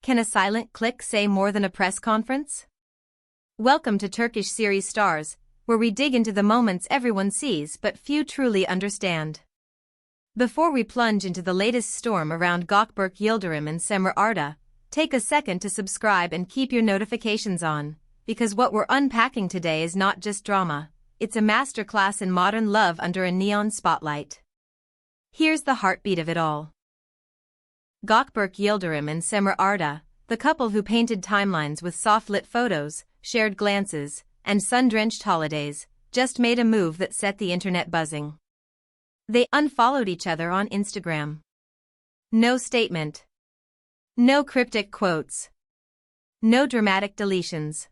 Can a silent click say more than a press conference? Welcome to Turkish series Stars, where we dig into the moments everyone sees but few truly understand. Before we plunge into the latest storm around Gökberk Yildirim and Cemre, take a second to subscribe and keep your notifications on, because what we're unpacking today is not just drama, it's a masterclass in modern love under a neon spotlight. Here's the heartbeat of it all. Gökberk Yildirim and Cemre, the couple who painted timelines with soft-lit photos, shared glances, and sun-drenched holidays, just made a move that set the internet buzzing. They unfollowed each other on Instagram. No statement. No cryptic quotes. No dramatic deletions.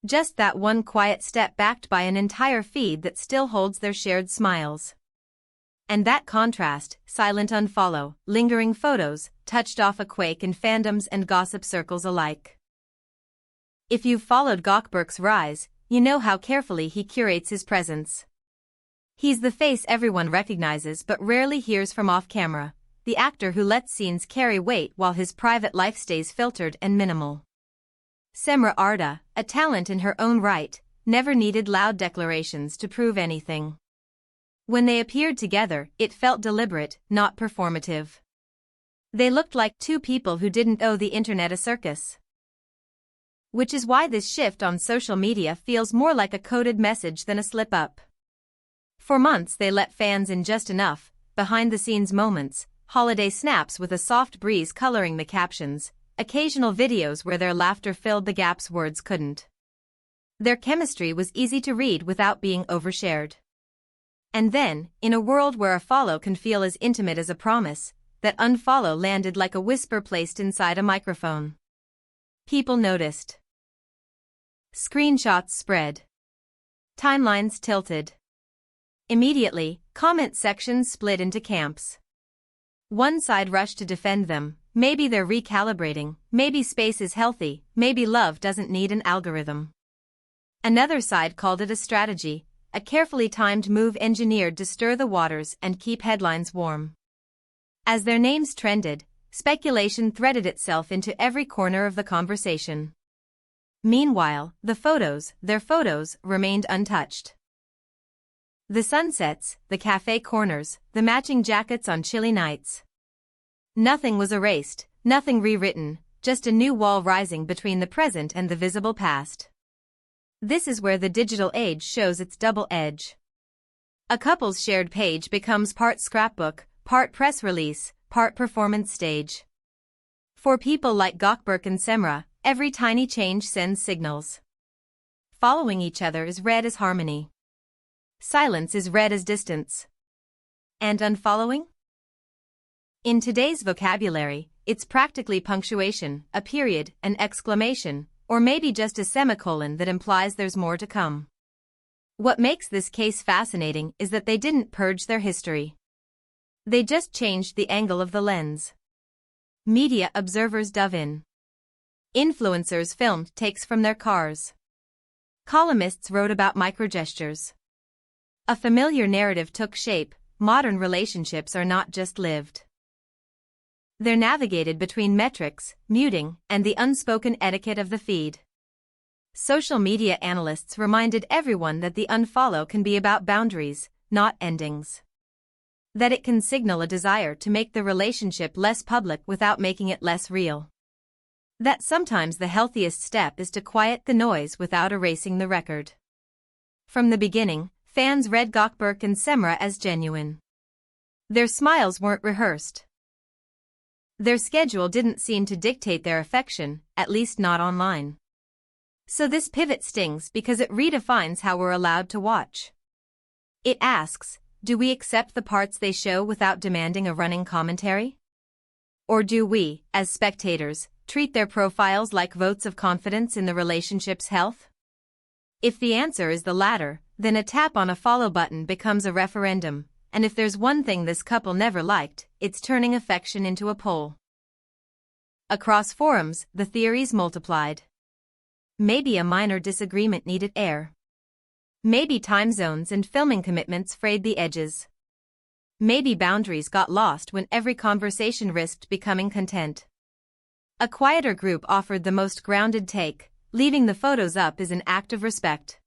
Just that one quiet step backed by an entire feed that still holds their shared smiles. And that contrast, silent unfollow, lingering photos, touched off a quake in fandoms and gossip circles alike. If you've followed Gökberk's rise, you know how carefully he curates his presence. He's the face everyone recognizes but rarely hears from off-camera, the actor who lets scenes carry weight while his private life stays filtered and minimal. Cemre, a talent in her own right, never needed loud declarations to prove anything. When they appeared together, it felt deliberate, not performative. They looked like two people who didn't owe the internet a circus. Which is why this shift on social media feels more like a coded message than a slip-up. For months they let fans in just enough, behind-the-scenes moments, holiday snaps with a soft breeze coloring the captions, occasional videos where their laughter filled the gaps words couldn't. Their chemistry was easy to read without being overshared. And then, in a world where a follow can feel as intimate as a promise, that unfollow landed like a whisper placed inside a microphone. People noticed. Screenshots spread. Timelines tilted. Immediately, comment sections split into camps. One side rushed to defend them, maybe they're recalibrating, maybe space is healthy, maybe love doesn't need an algorithm. Another side called it a strategy, a carefully timed move engineered to stir the waters and keep headlines warm. As their names trended, speculation threaded itself into every corner of the conversation. Meanwhile, their photos, remained untouched. The sunsets, the cafe corners, the matching jackets on chilly nights. Nothing was erased, nothing rewritten, just a new wall rising between the present and the visible past. This is where the digital age shows its double edge. A couple's shared page becomes part scrapbook, part press release, part performance stage. For people like Gökberk and Cemre, every tiny change sends signals. Following each other is read as harmony. Silence is read as distance. And unfollowing? In today's vocabulary, it's practically punctuation, a period, an exclamation, or maybe just a semicolon that implies there's more to come. What makes this case fascinating is that they didn't purge their history. They just changed the angle of the lens. Media observers dove in. Influencers filmed takes from their cars. Columnists wrote about microgestures. A familiar narrative took shape: modern relationships are not just lived. They're navigated between metrics, muting, and the unspoken etiquette of the feed. Social media analysts reminded everyone that the unfollow can be about boundaries, not endings. That it can signal a desire to make the relationship less public without making it less real. That sometimes the healthiest step is to quiet the noise without erasing the record. From the beginning, fans read Gökberk and Cemre as genuine. Their smiles weren't rehearsed. Their schedule didn't seem to dictate their affection, at least not online. So this pivot stings because it redefines how we're allowed to watch. It asks, do we accept the parts they show without demanding a running commentary? Or do we, as spectators, treat their profiles like votes of confidence in the relationship's health? If the answer is the latter, then a tap on a follow button becomes a referendum. And if there's one thing this couple never liked, it's turning affection into a poll. Across forums, the theories multiplied. Maybe a minor disagreement needed air. Maybe time zones and filming commitments frayed the edges. Maybe boundaries got lost when every conversation risked becoming content. A quieter group offered the most grounded take. Leaving the photos up is an act of respect.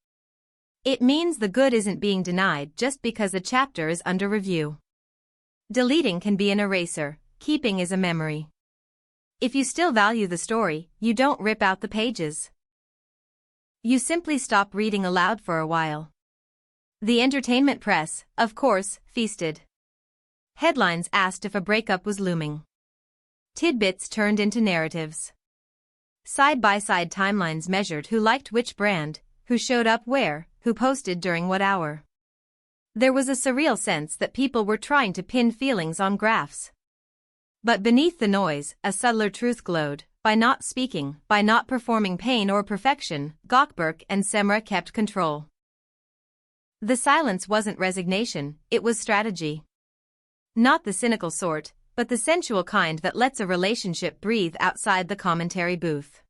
It means the good isn't being denied just because a chapter is under review. Deleting can be an eraser, keeping is a memory. If you still value the story, you don't rip out the pages. You simply stop reading aloud for a while. The entertainment press, of course, feasted. Headlines asked if a breakup was looming. Tidbits turned into narratives. Side-by-side timelines measured who liked which brand, who showed up where, who posted during what hour. There was a surreal sense that people were trying to pin feelings on graphs. But beneath the noise, a subtler truth glowed. By not speaking, by not performing pain or perfection, Gökberk and Cemre kept control. The silence wasn't resignation, it was strategy. Not the cynical sort, but the sensual kind that lets a relationship breathe outside the commentary booth.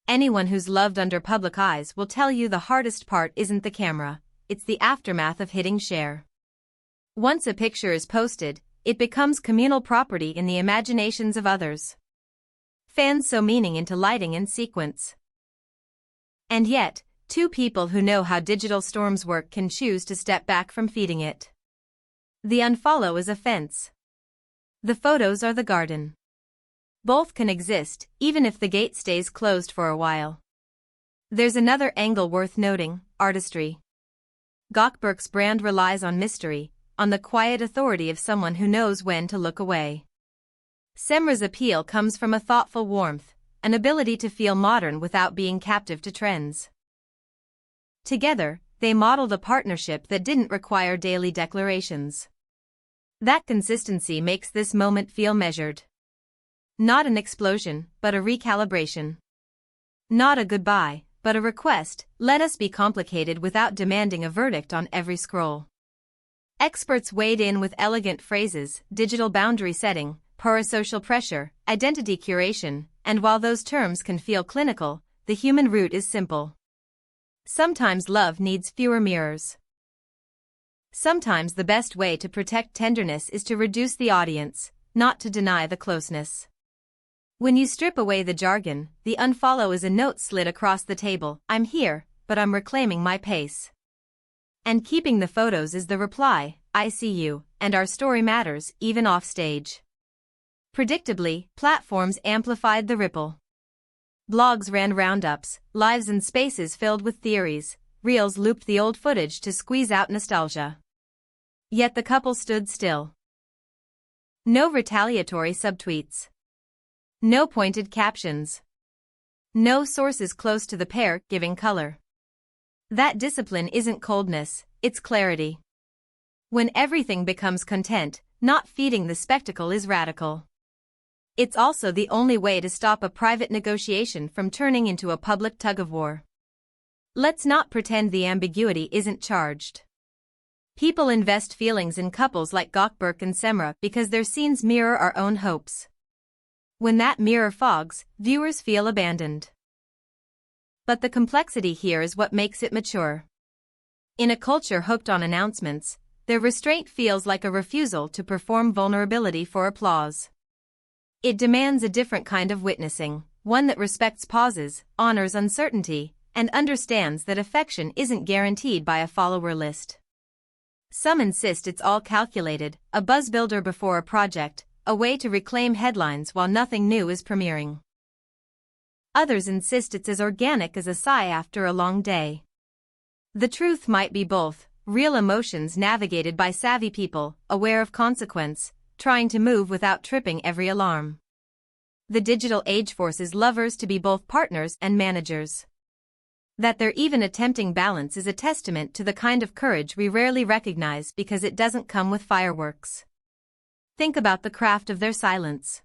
Anyone who's loved under public eyes will tell you the hardest part isn't the camera, it's the aftermath of hitting share. Once a picture is posted, it becomes communal property in the imaginations of others. Fans sew meaning into lighting and sequence. And yet, two people who know how digital storms work can choose to step back from feeding it. The unfollow is a fence. The photos are the garden. Both can exist, even if the gate stays closed for a while. There's another angle worth noting: artistry. Gökberk's brand relies on mystery, on the quiet authority of someone who knows when to look away. Cemre's appeal comes from a thoughtful warmth, an ability to feel modern without being captive to trends. Together, they modeled a partnership that didn't require daily declarations. That consistency makes this moment feel measured. Not an explosion, but a recalibration. Not a goodbye, but a request: let us be complicated without demanding a verdict on every scroll. Experts weighed in with elegant phrases: digital boundary setting, parasocial pressure, identity curation, and while those terms can feel clinical, the human root is simple. Sometimes love needs fewer mirrors. Sometimes the best way to protect tenderness is to reduce the audience, not to deny the closeness. When you strip away the jargon, the unfollow is a note slid across the table: I'm here, but I'm reclaiming my pace. And keeping the photos is the reply: I see you, and our story matters, even off stage. Predictably, platforms amplified the ripple. Blogs ran roundups, lives and spaces filled with theories, reels looped the old footage to squeeze out nostalgia. Yet the couple stood still. No retaliatory subtweets. No pointed captions. No sources close to the pair giving color. That discipline isn't coldness, it's clarity. When everything becomes content, not feeding the spectacle is radical. It's also the only way to stop a private negotiation from turning into a public tug-of-war. Let's not pretend the ambiguity isn't charged. People invest feelings in couples like Gökberk and Cemre because their scenes mirror our own hopes. When that mirror fogs, viewers feel abandoned. But the complexity here is what makes it mature. In a culture hooked on announcements, their restraint feels like a refusal to perform vulnerability for applause. It demands a different kind of witnessing, one that respects pauses, honors uncertainty, and understands that affection isn't guaranteed by a follower list. Some insist it's all calculated, a buzz builder before a project, a way to reclaim headlines while nothing new is premiering. Others insist it's as organic as a sigh after a long day. The truth might be both: real emotions navigated by savvy people, aware of consequence, trying to move without tripping every alarm. The digital age forces lovers to be both partners and managers. That they're even attempting balance is a testament to the kind of courage we rarely recognize because it doesn't come with fireworks. Think about the craft of their silence.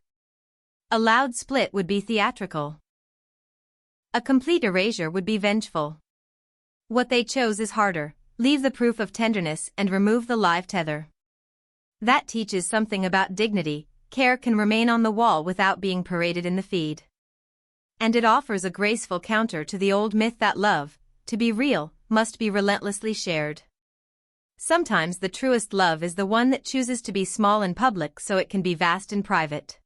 A loud split would be theatrical. A complete erasure would be vengeful. What they chose is harder: leave the proof of tenderness and remove the live tether. That teaches something about dignity: care can remain on the wall without being paraded in the feed. And it offers a graceful counter to the old myth that love, to be real, must be relentlessly shared. Sometimes the truest love is the one that chooses to be small in public so it can be vast in private.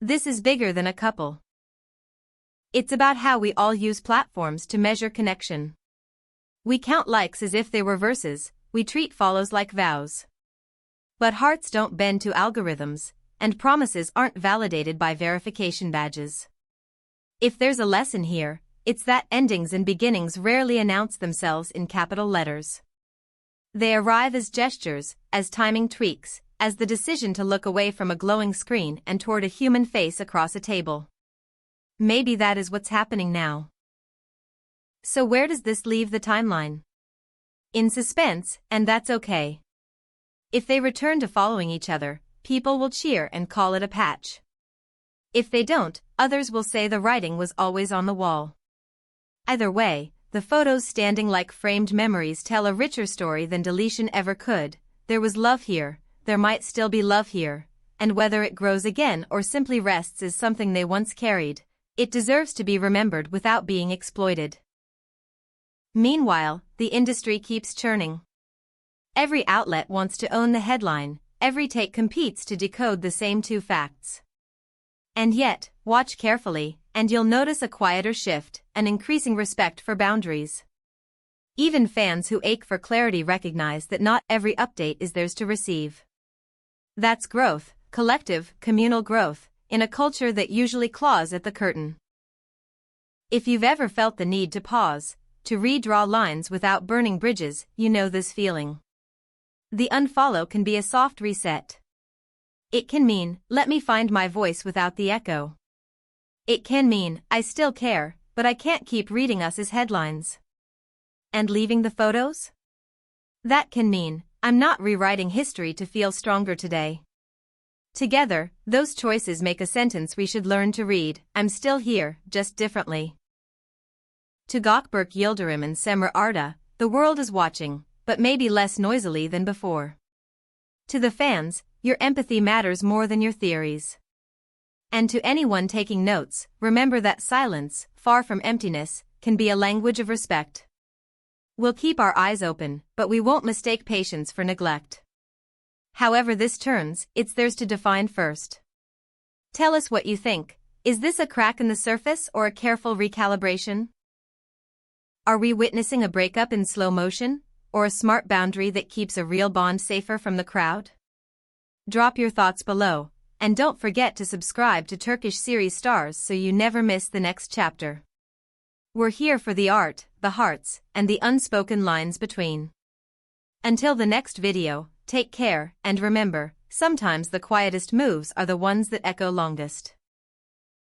This is bigger than a couple. It's about how we all use platforms to measure connection. We count likes as if they were verses, we treat follows like vows. But hearts don't bend to algorithms, and promises aren't validated by verification badges. If there's a lesson here, it's that endings and beginnings rarely announce themselves in capital letters. They arrive as gestures, as timing tweaks, as the decision to look away from a glowing screen and toward a human face across a table. Maybe that is what's happening now. So where does this leave the timeline? In suspense, and that's okay. If they return to following each other, people will cheer and call it a patch. If they don't, others will say the writing was always on the wall. Either way, the photos standing like framed memories tell a richer story than deletion ever could. There was love here, there might still be love here, and whether it grows again or simply rests as something they once carried, it deserves to be remembered without being exploited. Meanwhile, the industry keeps churning. Every outlet wants to own the headline, every take competes to decode the same two facts. And yet, watch carefully, and you'll notice a quieter shift, an increasing respect for boundaries. Even fans who ache for clarity recognize that not every update is theirs to receive. That's growth, collective, communal growth, in a culture that usually claws at the curtain. If you've ever felt the need to pause, to redraw lines without burning bridges, you know this feeling. The unfollow can be a soft reset. It can mean, let me find my voice without the echo. It can mean, I still care, but I can't keep reading us as headlines. And leaving the photos? That can mean, I'm not rewriting history to feel stronger today. Together, those choices make a sentence we should learn to read, I'm still here, just differently. To Gökberk Yildirim and Cemre Arda, the world is watching, but maybe less noisily than before. To the fans, your empathy matters more than your theories. And to anyone taking notes, remember that silence, far from emptiness, can be a language of respect. We'll keep our eyes open, but we won't mistake patience for neglect. However this turns, it's theirs to define first. Tell us what you think. Is this a crack in the surface or a careful recalibration? Are we witnessing a breakup in slow motion, or a smart boundary that keeps a real bond safer from the crowd? Drop your thoughts below, and don't forget to subscribe to Turkish series stars so you never miss the next chapter. We're here for the art, the hearts, and the unspoken lines between. Until the next video, take care, and remember, sometimes the quietest moves are the ones that echo longest.